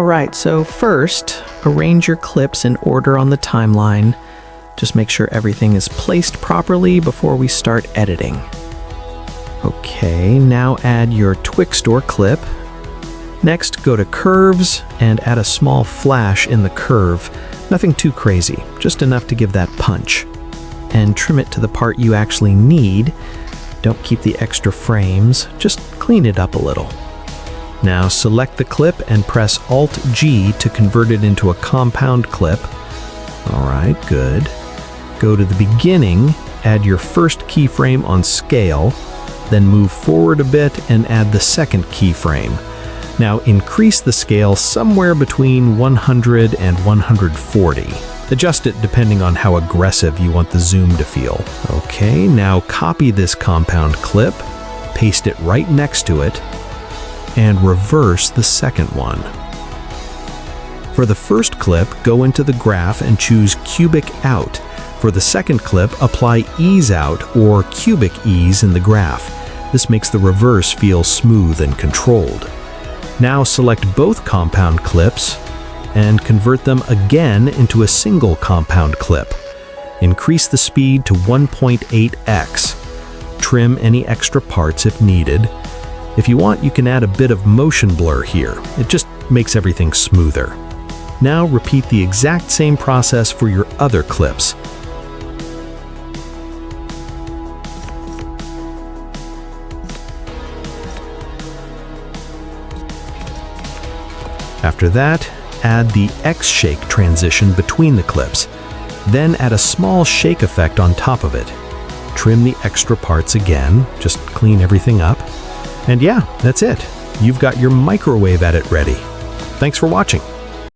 Alright, so first, arrange your clips in order on the timeline. Just make sure everything is placed properly before we start editing. Okay, now add your Twixtor clip. Next, go to Curves and add a small flash in the curve. Nothing too crazy, just enough to give that punch. And trim it to the part you actually need. Don't keep the extra frames, just clean it up a little. Now select the clip and press Alt-G to convert it into a compound clip. Alright, good. Go to the beginning, add your first keyframe on scale, then move forward a bit and add the second keyframe. Now increase the scale somewhere between 100 and 140. Adjust it depending on how aggressive you want the zoom to feel. Okay, now copy this compound clip, paste it right next to it, and reverse the second one. For the first clip, go into the graph and choose Cubic Out. For the second clip, apply Ease Out or Cubic Ease in the graph. This makes the reverse feel smooth and controlled. Now select both compound clips and convert them again into a single compound clip. Increase the speed to 1.8x. Trim any extra parts if needed. If you want, you can add a bit of motion blur here. It just makes everything smoother. Now repeat the exact same process for your other clips. After that, add the X-shake transition between the clips. Then add a small shake effect on top of it. Trim the extra parts again, just clean everything up. And yeah, that's it. You've got your microwave edit ready. Thanks for watching.